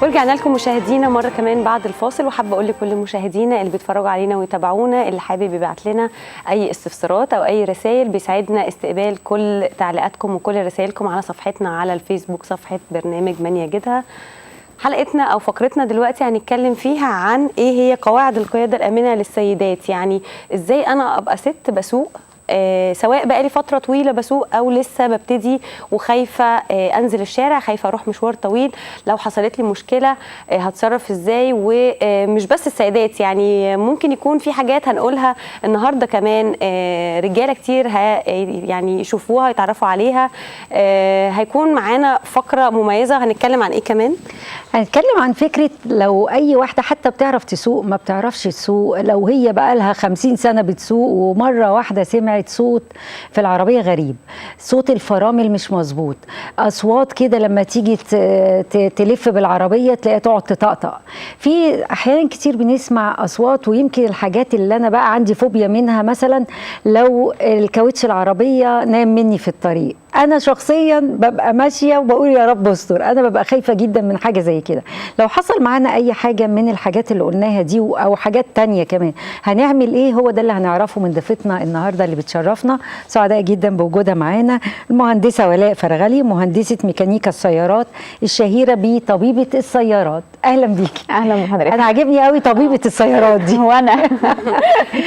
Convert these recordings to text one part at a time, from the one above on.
ورجعنا لكم مشاهدينا مره كمان بعد الفاصل، وحابه اقول لكل مشاهدينا اللي بيتفرجوا علينا ويتابعونا اللي حابب يبعت لنا اي استفسارات او اي رسائل، بيساعدنا استقبال كل تعليقاتكم وكل رسائلكم على صفحتنا على الفيسبوك، صفحه برنامج من يجدها. حلقتنا او فقرتنا دلوقتي هنتكلم فيها عن ايه هي قواعد القياده الامنه للسيدات، يعني ازاي انا ابقى ست بسوق سواء بقى لي فتره طويله بسوق او لسه ببتدي وخايفه انزل الشارع، خايفه اروح مشوار طويل، لو حصلت لي مشكله هتصرف ازاي. ومش بس السيدات، يعني ممكن يكون في حاجات هنقولها النهارده كمان رجاله كتير يعني يشوفوها يتعرفوا عليها. هيكون معانا فقره مميزه، هنتكلم عن ايه كمان؟ هنتكلم عن فكره لو اي واحده حتى بتعرف تسوق ما بتعرفش تسوق، لو هي بقى لها 50 سنه بتسوق ومره واحده سمعت صوت في العربيه غريب، صوت الفرامل مش مظبوط، اصوات كده لما تيجي تلف بالعربيه تلاقيها تقعد تطقطق. في احيان كتير بنسمع اصوات، ويمكن الحاجات اللي انا بقى عندي فوبيا منها مثلا لو الكاوتش العربيه نام مني في الطريق، انا شخصيا ببقى ماشيه وبقول يا رب استر، انا ببقى خايفه جدا من حاجه زي كده. لو حصل معانا اي حاجه من الحاجات اللي قلناها دي او حاجات تانية كمان هنعمل ايه؟ هو ده اللي هنعرفه من ضيفتنا النهارده اللي بتشرفنا. سعداء جدا بوجودها معانا المهندسه ولاء فرغلي، مهندسه ميكانيكا السيارات الشهيره بطبيبه السيارات. اهلا بيكي. اهلا بحضرتك. انا عاجبني قوي طبيبه السيارات دي. وانا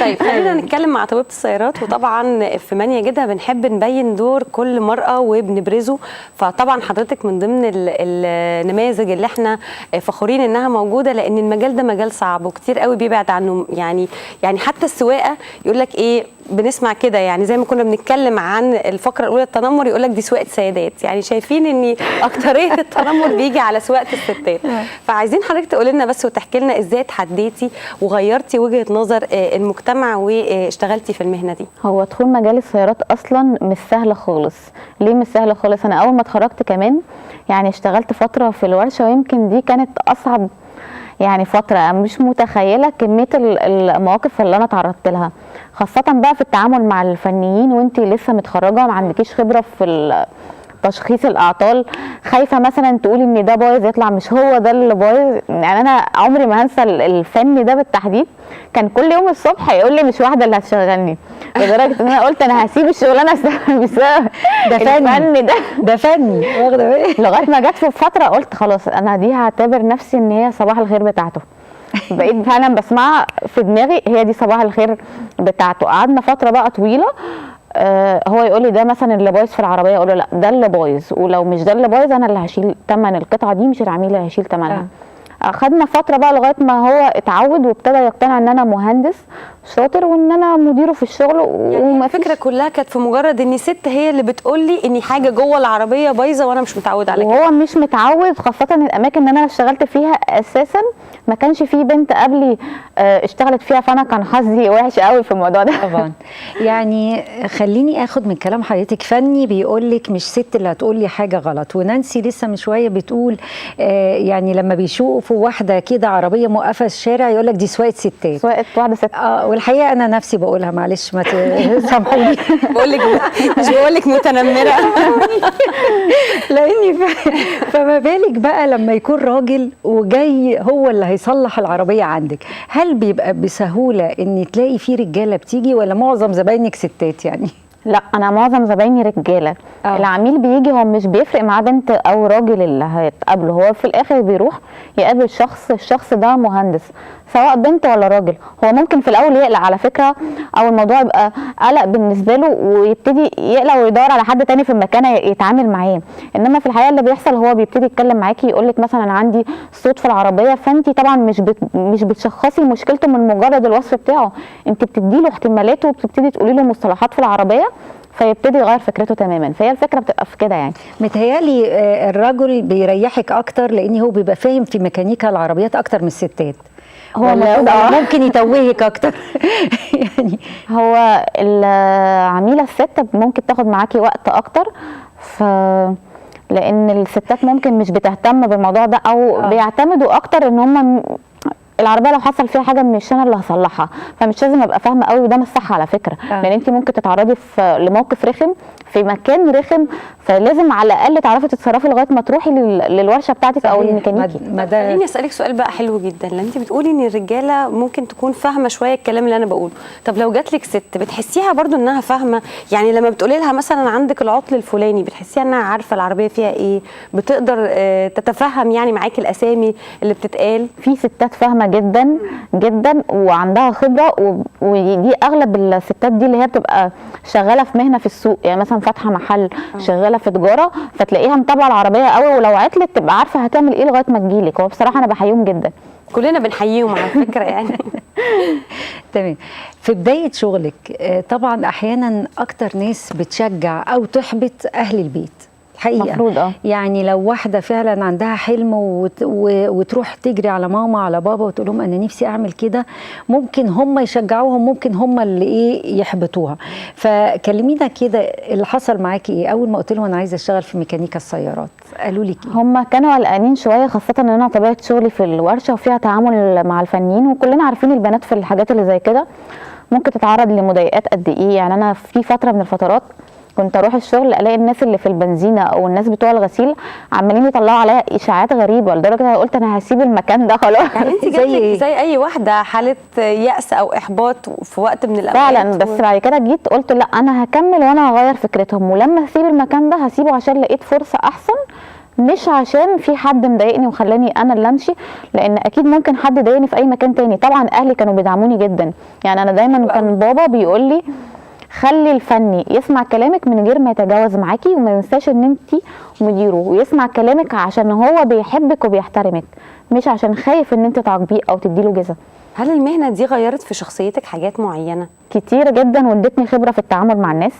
طيب خلينا نتكلم مع طبيبه السيارات، وطبعا في من يجدها بنحب نبين دور كل مرأة وبنبرزه، فطبعا حضرتك من ضمن النماذج اللي احنا فخورين انها موجوده، لان المجال ده مجال صعب وكتير قوي بيبعد عنه. يعني حتى السواقه يقول لك ايه، بنسمع كده يعني زي ما كنا بنتكلم عن الفقره الاولى التنمر، يقول لك دي سواقه سيدات، يعني شايفين ان اكتريه التنمر بيجي على سواقه الستات. فعايزين حضرتك تقولي لنا بس وتحكي لنا ازاي تحديتي وغيرتي وجهه نظر المجتمع واشتغلتي في المهنه دي. هو دخول مجال السيارات اصلا مش سهل خالص. ليه مش سهل خالص؟ انا اول ما اتخرجت كمان يعني اشتغلت فتره في الورشه، ويمكن دي كانت اصعب يعني فتره، مش متخيله كميه المواقف اللي انا تعرضت لها، خاصه بقى في التعامل مع الفنيين وانت لسه متخرجه وما عندكيش خبره في تشخيص الاعطال، خايفه مثلا تقولي ان ده بايظ يطلع مش هو ده اللي بايظ. يعني انا عمري ما هنسى الفني ده بالتحديد، كان كل يوم الصبح يقول لي مش واحده اللي هتشغلني، لدرجه ان انا قلت انا هسيب الشغلانه بسبب ده الفن ده فني، واخده بالك؟ لغايه ما جت في فتره قلت خلاص انا دي هعتبر نفسي ان هي صباح الخير بتاعته. بقيت فعلا بسمعها في دماغي، هي دي صباح الخير بتاعته. قعدنا فتره بقى طويله هو يقول لي ده مثلا اللي بايظ في العربيه، اقول له لا ده اللي بايظ، ولو مش ده اللي بايظ انا اللي هشيل ثمن القطعه دي، مش العميل اللي هيشيل ثمنها. اخدنا فتره بقى لغايه ما هو اتعود وابتدى يقتنع ان انا مهندس شاطر وان انا مديره في الشغل. يعني الفكره كلها كانت في مجرد ان ست هي اللي بتقول لي ان حاجه جوه العربيه بايظه وانا مش متعود على كده، وهو مش متعود، خاصه الاماكن اللي انا اشتغلت فيها اساسا ما كانش في بنت قبلي اشتغلت فيها، فانا كان حظي وحش قوي في الموضوع ده. طبعا. يعني خليني اخد من كلام حضرتك، فني بيقول لك مش ست اللي هتقول لي حاجه غلط، ونانسي لسه من شويه بتقول يعني لما بيشوفوا واحده كده عربيه موقفه في الشارع يقول لك دي سواقه ستات، سواقه واحده ست. والحقيقه انا نفسي بقولها، معلش ما تسامحوني. بقول لك مش بقول لك متنمره لاني فما بالك بقى لما يكون راجل وجاي هو اللي هيصلح العربيه عندك، هل بيبقى بسهوله ان تلاقي في رجاله بتيجي ولا معظم زباينك ستات؟ يعني لا انا معظم زبايني رجاله. العميل بيجي هو مش بيفرق معاه بنت او راجل اللي هيتقابله، هو في الاخر بيروح يقابل الشخص ده مهندس سواء بنت ولا راجل. هو ممكن في الاول يقلق على فكره، او الموضوع يبقى قلق بالنسبه له ويبتدي يقلق ويدور على حد تاني في المكان يتعامل معاه، انما في الحقيقه اللي بيحصل هو بيبتدي يتكلم معاكي يقول لك مثلا انا عندي صوت في العربيه، فانت طبعا مش بتشخصي مشكلته من مجرد الوصف بتاعه، انت بتدي له احتمالاته وبتبتدي تقولي له مصطلحات في العربيه فيبتدي يغير فكرته تماما. فهي الفكره بتبقى في كده. يعني متهيالي الرجل بيريحك اكتر لان هو بيبقى فاهم في ميكانيكا العربيات اكتر من السته، هو ممكن يتوهك اكتر. يعني هو العميله الست ممكن تاخد معاكي وقت اكتر، لان الستات ممكن مش بتهتم بالموضوع ده، او بيعتمدوا اكتر ان هم العربيه لو حصل فيها حاجه مش انا اللي هصلحها، فمش لازم ابقى فاهمه قوي، وده مش صح على فكره. لان انت ممكن تتعرضي لموقف رخم في مكان رخم، فلازم على الاقل تعرفي تتصرفي لغايه ما تروحي للورشه بتاعتك او الميكانيكي. خليني اسالك سؤال بقى حلو جدا، لان انت بتقولي ان الرجاله ممكن تكون فاهمه شويه الكلام اللي انا بقوله. طب لو جات لك ست بتحسيها برضو انها فاهمه؟ يعني لما بتقولي لها مثلا عندك العطل الفلاني بتحسيها انها عارفه العربيه فيها ايه، بتقدر تتفهم يعني معاكي الاسامي اللي بتتقال؟ في ستات فاهمه جدا جدا وعندها خبره، ودي اغلب الستات دي اللي هي بتبقى شغاله في مهنه في السوق، يعني مثلا فاتحه محل، شغاله في تجاره، فتلاقيها متابعه العربيه قوي، ولو عطلت تبقى عارفه هتعمل ايه لغايه ما تجيلك. هو بصراحه انا بحييهم جدا، كلنا بنحييهم على فكره يعني. تمام. في بدايه شغلك طبعا احيانا اكتر ناس بتشجع او تحبط اهل البيت حقيقة. مفروض يعني لو واحدة فعلا عندها حلم وتروح تجري على ماما على بابا وتقول لهم أنا نفسي أعمل كده، ممكن هم يشجعوهم، ممكن هم اللي يحبطوها. فكلمينا كده اللي حصل معاكي إيه أول ما قلت لهم أنا عايزة أشتغل في ميكانيكا السيارات؟ قالوا لك إيه؟ هم كانوا قلقانين شوية، خاصة إن أنا طبيعة شغلي في الورشة وفيها تعامل مع الفنيين، وكلنا عارفين البنات في الحاجات اللي زي كده ممكن تتعرض لمضايقات قد إيه. يعني أنا في فترة من الفترات كنت اروح الشغل الاقي الناس اللي في البنزينه او الناس بتوع الغسيل عمالين يطلعوا عليا اشاعات غريبه، لدرجه انا قلت انا هسيب المكان ده خلاص. يعني انت زي اي واحده حاله يأس او احباط في وقت من الاوقات فعلا. بس بعد كده جيت قلت لا انا هكمل وانا هغير فكرتهم، ولما هسيب المكان ده هسيبه عشان لقيت فرصه احسن، مش عشان في حد مضايقني وخلاني انا اللي امشي. لان اكيد ممكن حد ضايقني في اي مكان تاني. طبعا اهلي كانوا بيدعموني جدا، يعني انا دايما كان بابا بيقول لي خلي الفني يسمع كلامك من غير ما يتجاوز معاكي، وما ينساش ان انت مديره، ويسمع كلامك عشان هو بيحبك وبيحترمك، مش عشان خايف ان انت تعاقبيه او تديله جزا. هل المهنه دي غيرت في شخصيتك حاجات معينه؟ كتير جدا، وادتني خبره في التعامل مع الناس،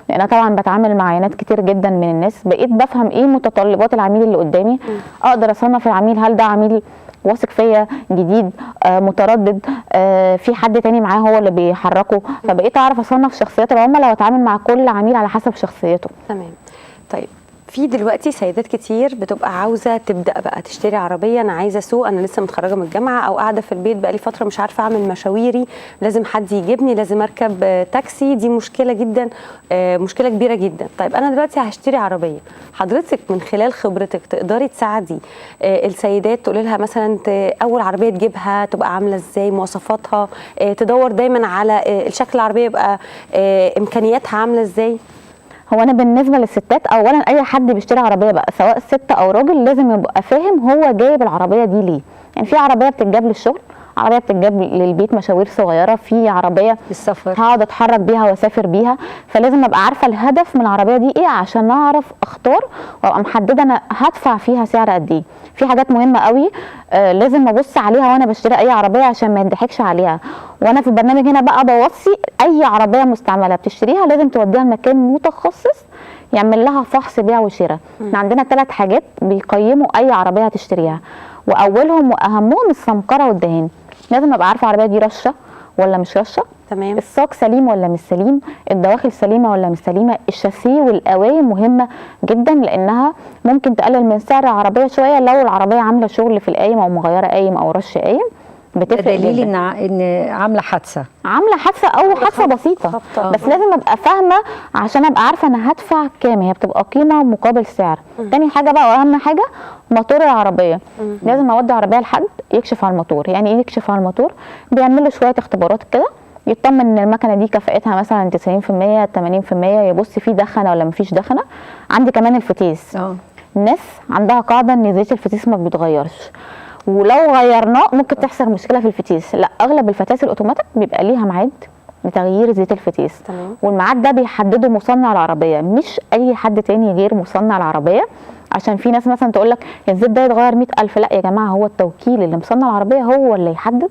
لان انا طبعا بتعامل مع عينات كتير جدا من الناس. بقيت بفهم ايه متطلبات العميل اللي قدامي، اقدر اصنف العميل هل ده عميل واثق فيا، جديد، متردد، في حد تاني معاه هو اللي بيحركه. فبقيت اعرف اصنف شخصيات العملاء واتعامل مع كل عميل على حسب شخصيته. تمام. طيب في دلوقتي سيدات كتير بتبقى عاوزه تبدا بقى تشتري عربيه، انا عايزه اسوق، انا لسه متخرجه من الجامعه او قاعده في البيت بقى لي فتره مش عارفه اعمل مشاويري، لازم حد يجيبني، لازم اركب تاكسي. دي مشكله جدا، مشكله كبيره جدا. طيب انا دلوقتي هشتري عربيه، حضرتك من خلال خبرتك تقدري تساعدي السيدات تقولي لها مثلا اول عربيه تجيبها تبقى عامله ازاي، مواصفاتها، تدور دايما على الشكل العربيه يبقى امكانياتها عامله ازاي؟ هو انا بالنسبه للستات، اولا اي حد بيشتري عربيه بقى سواء ست او راجل لازم يبقى فاهم هو جايب العربيه دي ليه. يعني في عربيه بتتجاب للشغل، عربيه بتتجاب للبيت مشاوير صغيره، في عربيه للسفر هقعد اتحرك بيها واسافر بيها. فلازم ابقى عارفه الهدف من العربيه دي ايه عشان اعرف اختار وابقى محدده انا هدفع فيها سعر قد ايه. في حاجات مهمه قوي لازم ابص عليها وانا بشتري اي عربيه عشان ما يضحكش علينا. وانا في البرنامج هنا بقى بوصي اي عربيه مستعمله بتشتريها لازم توديها لمكان متخصص يعمل لها فحص بيع وشراء. احنا عندنا 3 حاجات بيقيموا اي عربيه هتشتريها، واولهم واهمهم السمكره والدهان. لازم ابقى عارفه العربيه دي رشه ولا مش رشه، تمام، الساق سليم ولا مش سليم، الدواخل سليمه ولا مش سليمه، الشاسيه والقوايم مهمه جدا لانها ممكن تقلل من سعر العربيه شويه لو العربيه عامله شغل في القايم او مغيره قايم او رش قايم. بتفرق دليل جدا. ان عامله حادثه او حادثه بسيطه، بس لازم ابقى فاهمه عشان ابقى عارفه انا هدفع كام. هي بتبقى قيمه مقابل سعر. تاني حاجه بقى واهم حاجه موتور العربيه. لازم اودي العربيه لحد يكشف على الموتور. يعني ايه يكشف على الموتور؟ بيعمل له شويه اختبارات كده، يطمن ان المكنه دي كفاءتها مثلا 90% 80%، يبص فيه دخنه ولا مفيش دخنه. عندي كمان الفتيس. الناس عندها قاعده ان زيت الفتيس ما بيتغيرش، ولو غيرناه ممكن تحصل مشكله في الفتيس. لا، اغلب الفتيس الاوتوماتيك بيبقى ليها ميعاد لتغيير زيت الفتيس. تمام. والميعاد ده بيحدده مصنع العربيه، مش اي حد تاني غير مصنع العربيه. عشان في ناس مثلا تقول لك الزيت ده يتغير 100,000. لا يا جماعه، هو التوكيل اللي مصنع العربيه هو اللي يحدد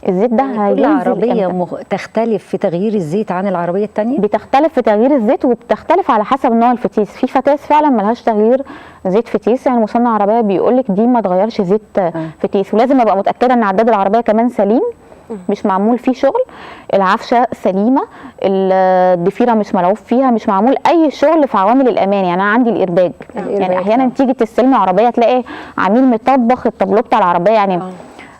الزيت ده كل عربيه تختلف في تغيير الزيت عن العربيه الثانيه. بتختلف في تغيير الزيت، وبتختلف على حسب نوع الفتيس. في فتيس فعلا ملهاش تغيير زيت فتيس، يعني مصنع العربيه بيقول لك دي ما تغيرش زيت فتيس. ولازم ابقى متاكده ان عداد العربيه كمان سليم، مش معمول فيه شغل، العفشه سليمه، الضفيره مش ملعوب فيها، مش معمول اي شغل في عوامل الامان. يعني انا عندي الإيرباج. يعني احيانا تيجي تستلمي عربيه تلاقي عميل مطبخ الطابلو بتاع العربيه، يعني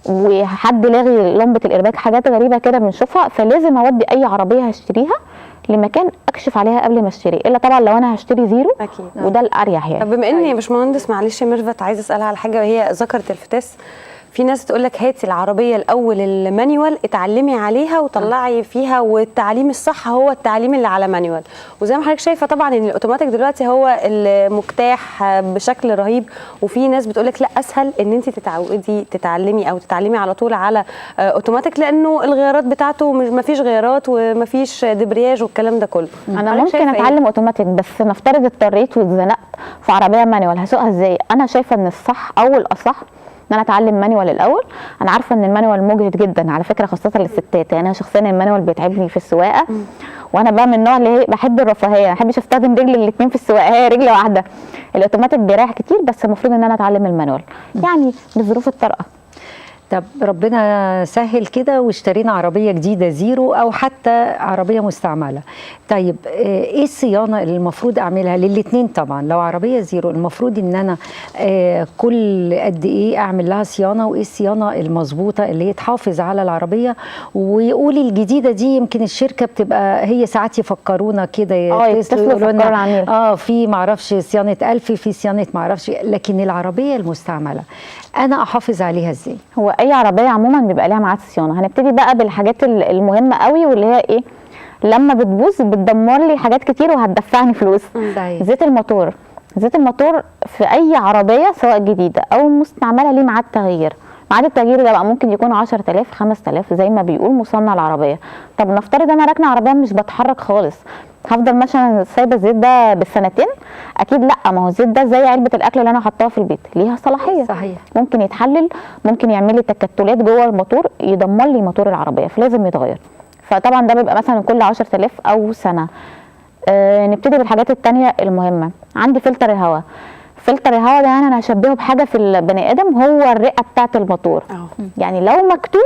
وحد لاغي لمبه الارباك، حاجات غريبه كده بنشوفها. فلازم اودي اي عربيه هشتريها لمكان اكشف عليها قبل ما اشتري، الا طبعا لو انا هشتري زيرو اكيد. وده الاريح يعني. طب بما اني يا باشمهندس معلش يا ميرفت عايزه اسالها على حاجه، وهي ذكرت الفتاس. في ناس تقول لك هاتي العربيه الاول المانيوال اتعلمي عليها وطلعي فيها، والتعليم الصح هو التعليم اللي على مانيوال. وزي ما حضرتك شايفه طبعا ان الاوتوماتيك دلوقتي هو المجتاح بشكل رهيب، وفي ناس بتقول لك لا اسهل ان انت تتعودي تتعلمي او تتعلمي على طول على اوتوماتيك، لانه الغيارات بتاعته ما فيش غيارات وما فيش دبرياج والكلام ده كله. انا ممكن اتعلم اوتوماتيك، بس نفترض اضطريت واتزنقت في عربيه مانيوال، هسوقها ازاي؟ انا شايفه ان الصح او الاصح ان انا اتعلم مانيوال الاول. انا عارفه ان المانيوال مجهد جدا على فكره، خاصه للستات. يعني انا شخصيا المانيوال بيتعبني في السواقه، وانا بقى من النوع اللي هي بحب الرفاهيه، ما بحبش استخدم رجل الاثنين في السواقه، هي رجل واحده. الاوتوماتيك بيريح كتير، بس المفروض ان انا اتعلم المانيوال يعني بظروف الطارئه. طب ربنا سهل كده واشترينا عربية جديدة زيرو أو حتى عربية مستعملة. طيب إيه الصيانة اللي المفروض أعملها للاتنين؟ طبعا لو عربية زيرو المفروض إن أنا كل قد إيه أعمل لها صيانة، وإيه الصيانة المظبوطة اللي هي تحافظ على العربية. وقولي الجديدة دي يمكن الشركة بتبقى هي ساعات يفكرونا كده، يتصلوا يفكروا العميل في معرفش صيانة ألف، في صيانة معرفش. لكن العربية المستعملة أنا أحافظ عليها إزاي؟ هو اي عربيه عموما بيبقى ليها ميعاد صيانه. هنبتدي بقى بالحاجات المهمه قوي، واللي هي ايه؟ لما بتبوظ بتدمر لي حاجات كتير وهتدفعني فلوس. زيت الموتور. زيت الموتور في اي عربيه سواء جديده او مستعمله ليه ميعاد تغيير. ميعاد التغيير ده بقى ممكن يكون 10,000 5,000 زي ما بيقول مصنع العربيه. طب نفترض انا راكنه عربيه مش بتحرك خالص، هفضل مثلا سايبه الزيت ده بالسنتين؟ اكيد لا. ما هو الزيت ده زي علبه الاكل اللي انا حطاها في البيت، ليها صلاحيه. صحيح. ممكن يتحلل، ممكن يعمل لي تكتلات جوه الموتور، يدمر لي موتور العربيه، فلازم يتغير. فطبعا ده بيبقى مثلا كل 10,000 او سنه. نبتدي بالحاجات التانية المهمه. عندي فلتر الهواء. فلتر الهواء ده انا هشبهه بحاجه في البني ادم، هو الرئه بتاعه الموتور. يعني لو مكتوم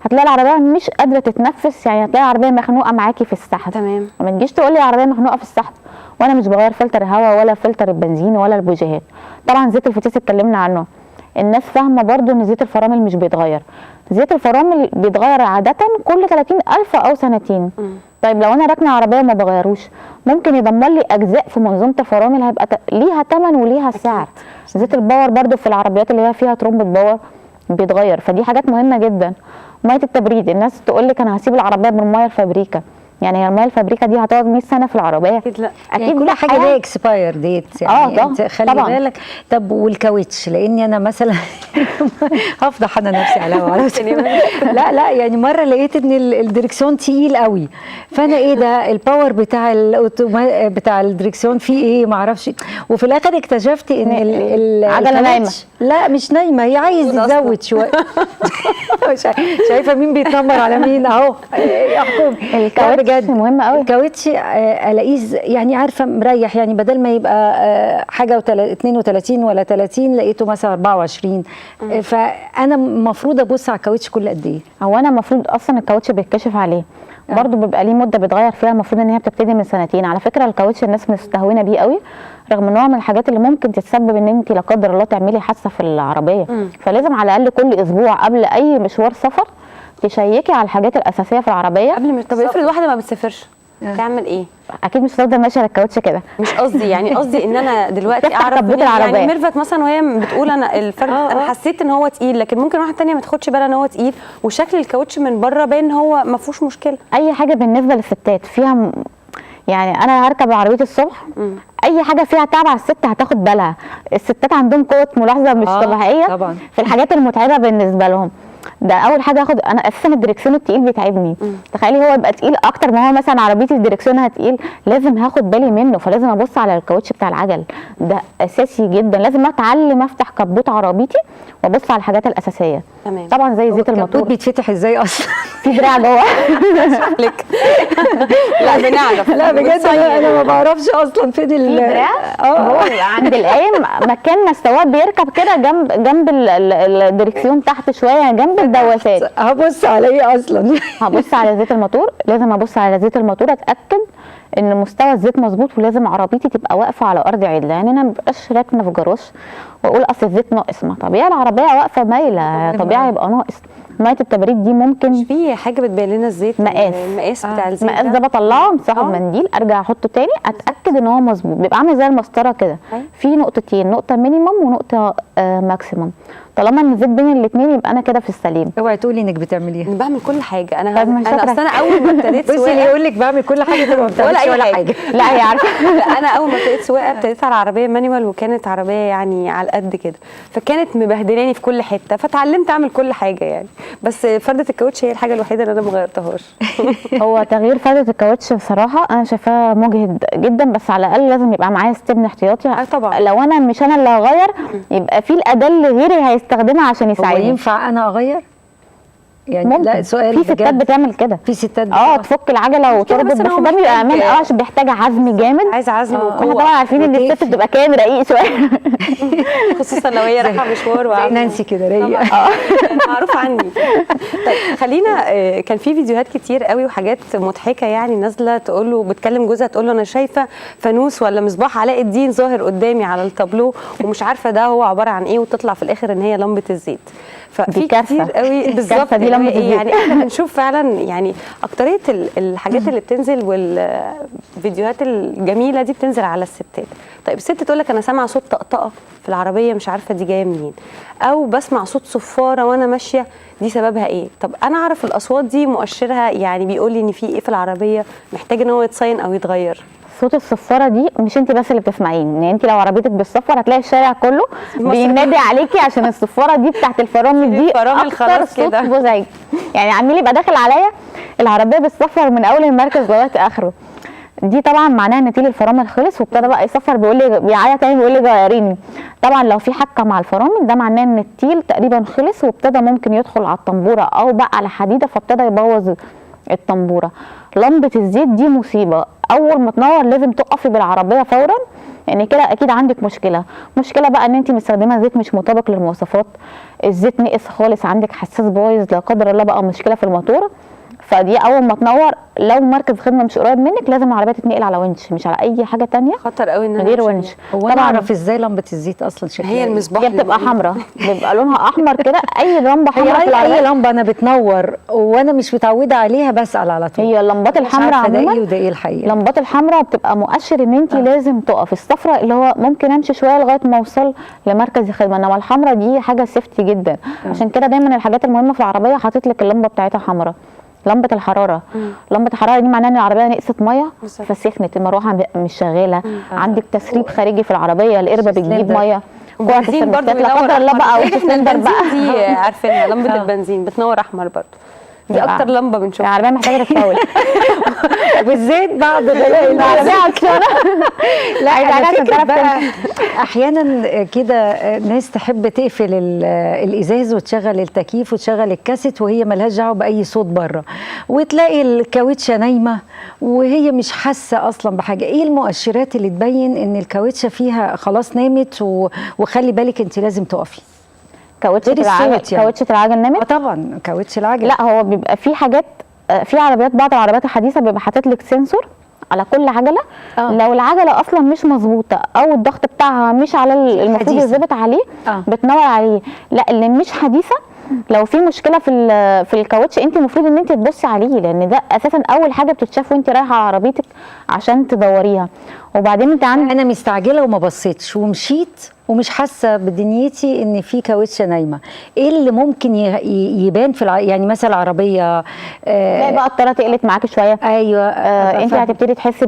هتلاقي العربيه مش قادره تتنفس، يعني هتلاقي العربيه مخنوقه معاكي في السحب. تمام. ما تجيش تقول لي العربيه مخنوقه في السحب وانا مش بغير فلتر الهواء ولا فلتر البنزين ولا البوجيهات. طبعا زيت الفتيس اتكلمنا عنه، الناس فاهمه برضو ان زيت الفرامل مش بيتغير. زيت الفرامل بيتغير عاده كل 30,000 او سنتين. طيب لو انا راكنه عربيه ما بغيروش، ممكن يدمر لي اجزاء في منظومه الفرامل، هيبقى ليها ثمن وليها سعر. زيت الباور برضو في العربيات اللي هي فيها ترومبه باور بيتغير، فدي حاجات مهمه جدا. ميه التبريد، الناس تقول لك انا هسيب العربيه بالميه الفابريكا، يعني هي الميه الفابريكا دي هتقعد 100 سنه في العربيه؟ اكيد لا. اكيد يعني كل حاجه ليها اكسباير ديت، يعني انت خلي طبعا بالك. طب والكاوتش، لاني انا مثلا هفضح انا نفسي على لا يعني مره لقيت ان الدركسيون تقيل قوي، فانا ايه ده الباور بتاع الدركسيون فيه ايه ما اعرفش، وفي الاخر اكتشفت ان العجله نايمه. لا مش نايمه، هي عايز يزود شويه. شايفه مين بيتنمر على مين اهو. الكاوتش مهم قوي. الكاوتش الاقيه يعني عارفه مريح، يعني بدل ما يبقى حاجه 32 ولا 30 لقيته مثلا 24. فانا المفروض ابص على الكاوتش كل قد ايه؟ هو انا المفروض اصلا الكاوتش بيتكشف عليه برضه، بيبقى ليه مده بيتغير فيها، المفروض ان هي بتبتدي من سنتين. على فكره الكاوتش الناس مستهونه بيه قوي، رغم ان هو من الحاجات اللي ممكن تتسبب ان انت لا قدر الله تعملي حادثه في العربيه. فلازم على الاقل كل اسبوع قبل اي مشوار سفر تشيكي على الحاجات الاساسيه في العربيه قبل ما. طب افرض واحده ما بتسافرش تعمل ايه؟ اكيد مش هتفضل ماشيه على الكاوتش كده. مش قصدي، يعني قصدي ان انا دلوقتي اعرف يعني ميرفت مثلا وهي بتقول انا الفرد انا حسيت ان هو تقيل، لكن ممكن واحده ثانيه ما تاخدش بالها ان هو تقيل، وشكل الكاوتش من بره باين ان هو ما فيهوش مشكله. اي حاجه بالنسبه للستات فيها يعني انا هركب عربيه الصبح، اي حاجه فيها تعب على الست هتاخد بالها. الستات عندهم قوه ملاحظه مش طبيعيه طبعا في الحاجات المتعبه بالنسبه لهم. ده اول حاجه اخد انا اساسا الدركسيون التقيل بيتعبني. تخيلي هو يبقى تقيل اكتر ما هو مثلا عربيتي الدركسيونها تقيل، لازم هاخد بالي منه، فلازم ابص على الكاوتش بتاع العجل ده اساسي جدا. لازم اتعلم افتح كبوت عربيتي وابص على الحاجات الاساسيه. تمام. طبعا زي زيت الموتور. الكبوت بيتفتح ازاي اصلا؟ في دراع جوه. لك لا بنعرف. لا بجد انا ما بعرفش اصلا فين الدراع. هو عند القايم مكان ما السواق بيركب كده جنب الدركسيون تحت شويه جنب الدواسات. هبص على ايه اصلا؟ هبص على زيت الموتور، لازم ابص على زيت الموتور اتاكد ان مستوى الزيت مظبوط، ولازم عربيتي تبقى واقفه على ارض عدله. يعني انا ما ببقاش راكنه في جراج واقول اصل الزيت ناقص، ما طبيعي العربيه واقفه مايله، طبيعي يبقى ناقص. ميه التبريد دي ممكن مش في حاجه بتبين لنا الزيت، المقاس بتاع الزيت المقاس ده بطلعه امسحه بمنديل، ارجع احطه تاني اتاكد ان هو مظبوط، بيبقى عامل زي المسطره كده في نقطتين، نقطه مينيمم ونقطه ماكسيمم. طالما ان الزيت بين الاثنين يبقى انا كده في السليم. اوعي تقولي انك بتعمليها. انا بعمل كل حاجه. انا اصل انا اول ما ابتديت بصي اللي يقول لك بعمل كل حاجه تبقى ما بتعملش ولا حاجه. لا هي عارفه. لا انا اول ما ابتديت سواقه ابتديت على عربيه مانيوال، وكانت عربيه يعني على قد كده، فكانت مبهدلاني في كل حته، فتعلمت اعمل كل حاجه يعني. بس فرده الكاوتش هي الحاجه الوحيده اللي انا ما غيرتهاش. هو تغيير فرده الكاوتش بصراحه انا شايفاه مجهد جدا، بس على الاقل لازم يبقى معايا استبن احتياطي. طبعا لو انا مش انا اللي هغير يبقى في الاداه اللي غيري هيستخدمها عشان يساعدني. هو ينفع انا اغير؟ يعني ممكن. لا سؤال في ستات بتعمل كده، في ستات تفك العجله وتربط، بس ده بيبقى امان عشان بيحتاج عزم جامد. عايز عزم وقوه. احنا طبعا عارفين ان الست بتبقى كائن رقيق شويه خصوصا لو هي رايحه مشوار زي نانسي كده رقيقه. معروف عني. طيب خلينا، كان في فيديوهات كتير قوي وحاجات مضحكه يعني نازله تقول له، بتكلم جوزها تقول له انا شايفه فانوس ولا مصباح علاء الدين ظاهر قدامي على التابلو ومش عارفه ده هو عباره عن ايه، وتطلع في الاخر ان هي لمبه الزيت. ففي كتير قوي بالظبط دي لمبه الزيت. يعني احنا بنشوف فعلا يعني اكتريه الحاجات اللي بتنزل والفيديوهات الجميله دي بتنزل على الستات. طيب الست تقول لك انا سامعه صوت طقطقه في العربيه مش عارفه دي جايه منين، او بسمع صوت صفاره وانا ماشيه دي سببها ايه؟ طب انا اعرف الاصوات دي مؤشرها يعني بيقول لي ان في ايه في العربيه محتاج ان هو يتصين او يتغير. صوت الصفاره دي مش انت بس اللي بتسمعيه، يعني انت لو عربيتك بتصفر هتلاقي الشارع كله بينادي عليكي عشان الصفاره دي بتاعت الفرامل دي اكتر صوت مزعج. يعني عمال يبقى داخل عليا العربيه بتصفر من اول المركز لغايه اخره، دي طبعا معناها ان تيل الفرامل خلص، وابتدى بقى يصفر بيقول لي بيعيط تاني بيقول لي غيريني. طبعا لو في حكه مع الفرامل ده معناه ان التيل تقريبا خلص، وابتدى ممكن يدخل على الطنبوره او بقى على حديده فابتدى يبوظ الطنبوره. لمبه الزيت دي مصيبه، اول ما تنور لازم تقفي بالعربيه فورا، يعني كده اكيد عندك مشكله بقى ان انت مستخدمه زيت مش مطابق للمواصفات، الزيت نقص خالص، عندك حساس بايظ، لا قدر الله بقى مشكله في الموتور. فدي اول ما تنور لو مركز خدمه مش قريب منك لازم العربيه تتنقل على ونش، مش على اي حاجه تانية. خطر قوي ان غير ونش. هو انا اعرف ازاي لمبه الزيت اصلا شكلها؟ هي المصباح هي بتبقى حمراء، بيبقى لونها احمر كده. اي لمبه حمراء في العربيه، اي لمبه انا بتنور وانا مش متعوده عليها بسال على طول. هي اللمبات الحمراء عموما ده ايه وده ايه الحقيقه؟ اللمبات الحمراء بتبقى مؤشر ان انت لازم تقفي. الصفراء اللي هو ممكن امشي شويه لغايه ما اوصل لمركز الخدمه، انما الحمراء دي حاجه سيفتي جدا. عشان كده دايما الحاجات المهمه في العربيه حاطط لك اللمبه بتاعتها حمراء. لمبه الحراره، لمبه الحراره دي معناها ان العربيه نقصت ميه فسخنت، المروحه مش شغاله، عندك تسريب خارجي في العربيه، القربه بتجيب ميه، بنزين برضه لا قدر الله بقى، والسلندر بقى دي عارفينها لمبه البنزين بتنور احمر برضه، دي اكتر لمبه بنشوفها. العربيه محتاجه تتفاول بالذات بعد ده العربيه عطشانه. لا على فكرة بقى احيانا كده ناس تحب تقفل الازاز وتشغل التكييف وتشغل الكاسيت وهي ملهاش دعوه باي صوت بره، وتلاقي الكاوتشه نايمه وهي مش حاسه اصلا بحاجه. ايه المؤشرات اللي تبين ان الكاوتشه فيها خلاص نامت وخلي بالك انت لازم تقفي؟ كاوتشه العجل يعني. كاوتشه العجل نامت؟ طبعا كاوتشه العجل. لا هو بيبقى في حاجات، في عربيات بعض العربيات الحديثه بيبقى حاطط لك سنسور على كل عجله. لو العجله اصلا مش مظبوطه او الضغط بتاعها مش على المفروض يظبط عليه بتنور عليه. لا اللي مش حديثه لو في مشكله في الكاوتش انت المفروض ان انت تبصي عليه، لان ده اساسا اول حاجه بتتشاف وانت رايحه على عربيتك عشان تدوريها. وبعدين انت انا مستعجله وما بصيتش ومشيت ومش حاسه بدنيتي ان في كاوتشه نايمه، ايه اللي ممكن يبان في يعني مثلا العربيه زي بقى الطاره تقلت معاكي شويه. ايوه انت هتبتدي تحسي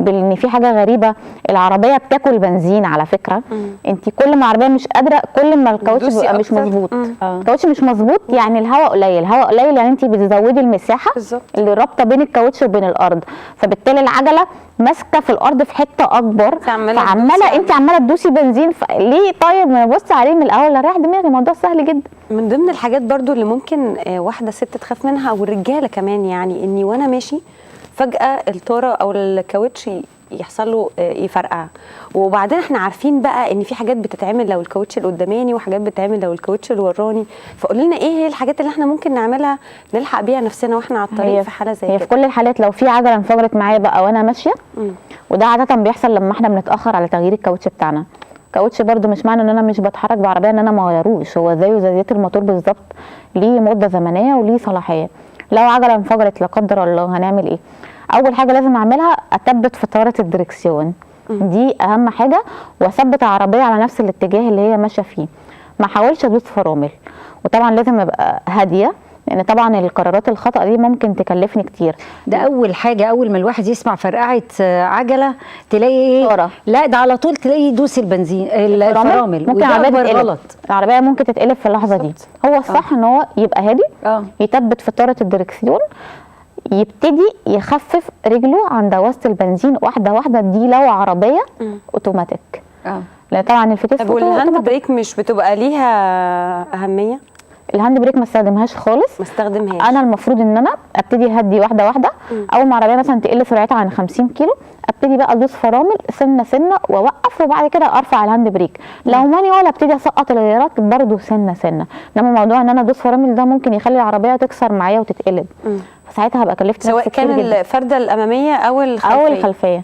بان في حاجه غريبه. العربيه بتاكل بنزين على فكره. انت كل ما العربيه مش قادره كل ما الكاوتش بيبقى مش مظبوط. الكاوتش مش مظبوط يعني الهواء قليل، الهواء قليل يعني انت بتزودي المساحه اللي رابطه بين الكاوتش وبين الارض، فبالتالي العجله ماسكه في الارض في حته اكبر، فعماله انت عماله تدوسي بنزين. ليه؟ طيب ما ابص عليه من الاول اريح دماغي، الموضوع سهل جدا. من ضمن الحاجات برضو اللي ممكن واحده ست تخاف منها او الرجاله كمان، يعني اني وانا ماشي فجاه الطاره او الكاوتش يحصل له يفرقع. وبعدين احنا عارفين بقى ان في حاجات بتتعمل لو الكاوتش القداماني وحاجات بتتعمل لو الكاوتش الوراني، فقولي لنا ايه هي الحاجات اللي احنا ممكن نعملها نلحق بيها نفسنا واحنا على الطريق في حاله زي كده؟ هي في كل الحالات لو في عجله انفجرت معايا بقى وانا ماشيه، وده عاده بيحصل لما احنا بنتاخر على تغيير الكاوتش بتاعنا. الكاوتش برده مش معنى ان انا مش بتحرك بعربيه ان انا ما اغيروش، هو زيه زي زيت الموتور بالظبط، ليه مده زمنيه وليه صلاحيه. لو عجله انفجرت لا قدر الله هنعمل ايه؟ اول حاجه لازم اعملها اثبت فتاره الدركسيون، دي اهم حاجه، واثبت العربيه على نفس الاتجاه اللي هي ماشيه فيه، ما احاولش ادوس فرامل، وطبعا لازم ابقى هاديه لان طبعا القرارات الخطأ دي ممكن تكلفني كتير. ده اول حاجه، اول ما الواحد يسمع فرقعه عجله تلاقي ايه؟ لا ده على طول تلاقي يدوس البنزين الفرامل، ممكن العربيه غلط، العربيه ممكن تتقلب في اللحظه دي. هو الصح ان هو يبقى هادي، يثبت فتاره الدركسيون، يبتدي يخفف رجله عند دواسه البنزين واحده واحده، دي لو عربيه اوتوماتيك. لان طبعا الفتيس. طب والهاند بريك مش بتبقى ليها اهميه؟ الهاند بريك ما استخدمهاش خالص، ما استخدمهاش. انا المفروض ان انا ابتدي اهدي واحده واحده. اول ما العربيه مثلا تقل سرعتها عن 50 كيلو ابتدي بقى ادوس فرامل سنه سنه واوقف، وبعد كده ارفع الهاند بريك. لو مانيوال ابتدي اسقط الغيارات برده سنه سنه، انما موضوع ان انا ادوس فرامل ده ممكن يخلي العربيه تكسر معايا وتتقلب، فساعتها هبقى كلفت سواء كان الفرده الاماميه او الخلفيه.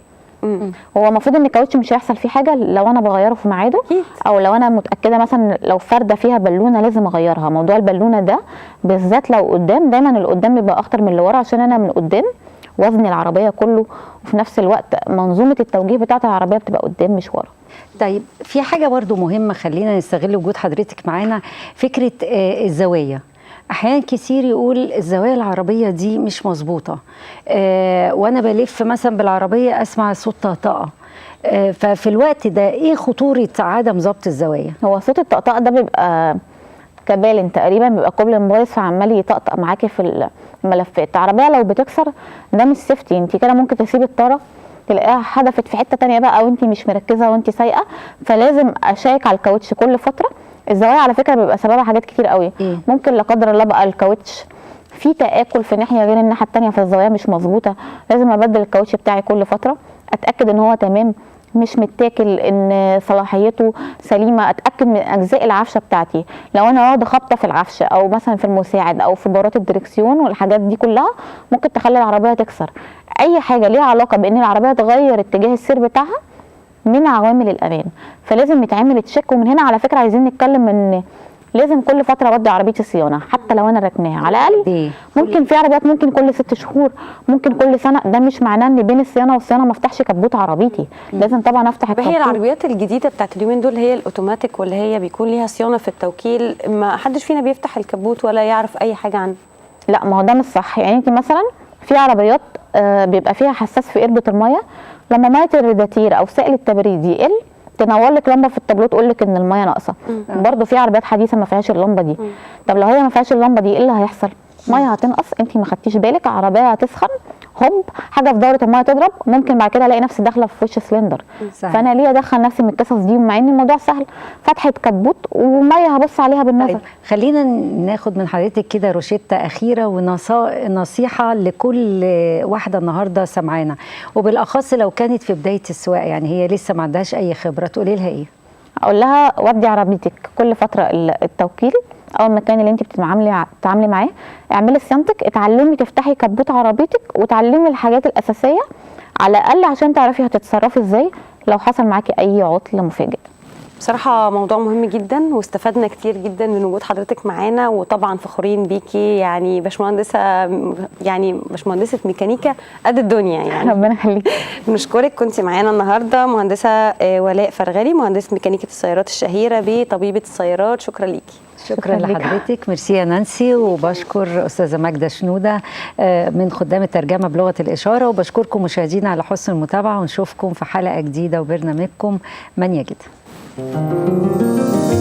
هو المفروض ان الكاوتش مش هيحصل فيه حاجه لو انا بغيره في ميعاده، او لو انا متاكده مثلا لو فرده فيها بالونه لازم اغيرها. موضوع البالونه ده بالذات لو قدام، دايما اللي قدام بيبقى اخطر من اللي ورا، عشان انا من قدام وزن العربيه كله، وفي نفس الوقت منظومه التوجيه بتاعه العربيه بتبقى قدام مش ورا. طيب في حاجه برضو مهمه، خلينا نستغل وجود حضرتك معانا، فكره الزوايا. احيانا كتير يقول الزوايا العربيه دي مش مظبوطه، وانا بلف مثلا بالعربيه اسمع صوت طقطقه، ففي الوقت ده ايه خطوره عدم ضبط الزوايا؟ هو صوت الطقطقه ده بيبقى كبالن تقريبا، بيبقى كوبل بايظ فعمال يطقطق معاكي في الملفات. العربيه لو بتكسر ده مش سيفتي، انت كده ممكن تسيبي الطاره تلاقيها حدفت في حته ثانيه بقى، او انت مش مركزه وانت سايقه. فلازم اشيك على الكاوتش كل فتره. الزوايا على فكره بيبقى سببها حاجات كتير قوي. ممكن لا قدر الله بقى الكاوتش في تآكل في ناحيه غير الناحيه الثانيه، فالزوايا مش مظبوطه، لازم ابدل الكاوتش بتاعي كل فتره، اتاكد ان هو تمام مش متاكل، ان صلاحيته سليمه، اتاكد من اجزاء العفشه بتاعتي. لو انا واخده خبطه في العفشه او مثلا في المساعد او في بارات الدركسيون والحاجات دي كلها ممكن تخلي العربيه تكسر. اي حاجه ليها علاقه بان العربيه تغير اتجاه السير بتاعها من عوامل الامان، فلازم يتعمل تشيك. ومن هنا على فكره عايزين نتكلم ان لازم كل فتره اودي عربيتي صيانه، حتى لو انا راكناها على الاقل. ممكن في عربيات ممكن كل 6 شهور، ممكن كل سنه، ده مش معناه ان بين الصيانه والصيانه ما افتحش كبوت عربيتي. لازم طبعا افتح الكبوت. هي العربيات الجديده بتاعت اليومين دول هي الاوتوماتيك، واللي هي بيكون ليها صيانه في التوكيل، ما حدش فينا بيفتح الكبوت ولا يعرف اي حاجه عنه. لا ما هو ده مش صح. يعني انت مثلا في عربيات بيبقى فيها حساس في قربه الميه، لما ميه الريداتير او سائل التبريد يقل تنور لك لمبه في التابلو تقول لك ان الميه ناقصه. برضو في عربيات حديثه ما فيهاش اللمبه دي. طب لو هي ما فيهاش اللمبه دي ايه اللي هيحصل؟ ميه هتنقص، انت ما خدتيش بالك، عربيه هتسخن، هوب حاجه في دوره الميه تضرب، ممكن بعد كده الاقي نفسي داخله في وش سلندر. فانا ليه ادخل نفسي من القصص دي؟ مع ان الموضوع سهل، فتحه كبوت وميه هبص عليها بالنظر. طيب خلينا ناخد من حضرتك كده روشته اخيره ونصيحه لكل واحده النهارده سمعانا، وبالاخص لو كانت في بدايه السواقه، يعني هي لسه ما عندهاش اي خبره، تقولي لها ايه؟ اقول لها ودي عربيتك كل فتره التوكيل او المكان اللي انت بتتعاملي معاه، اعملي صيانتك، اتعلمي تفتحي كبوت عربيتك، وتعلمي الحاجات الاساسيه على الاقل عشان تعرفي هتتصرفي ازاي لو حصل معاكي اي عطل مفاجئ. بصراحة موضوع مهم جدا، واستفدنا كتير جدا من وجود حضرتك معانا، وطبعا فخورين بيكي، يعني باشمهندسة ميكانيكا قد الدنيا يعني. ربنا يخليكي. بنشكرك، كنتي معانا النهارده مهندسة ولاء فرغلي، مهندسة ميكانيكا السيارات الشهيرة بطبيبة السيارات. شكرا ليكي. شكرا لحضرتك، ميرسي يا نانسي، وبشكر استاذه ماجده شنوده من خدام الترجمه بلغه الاشاره، وبشكركم مشاهدينا على حسن المتابعه، ونشوفكم في حلقه جديده وبرنامجكم من يجد.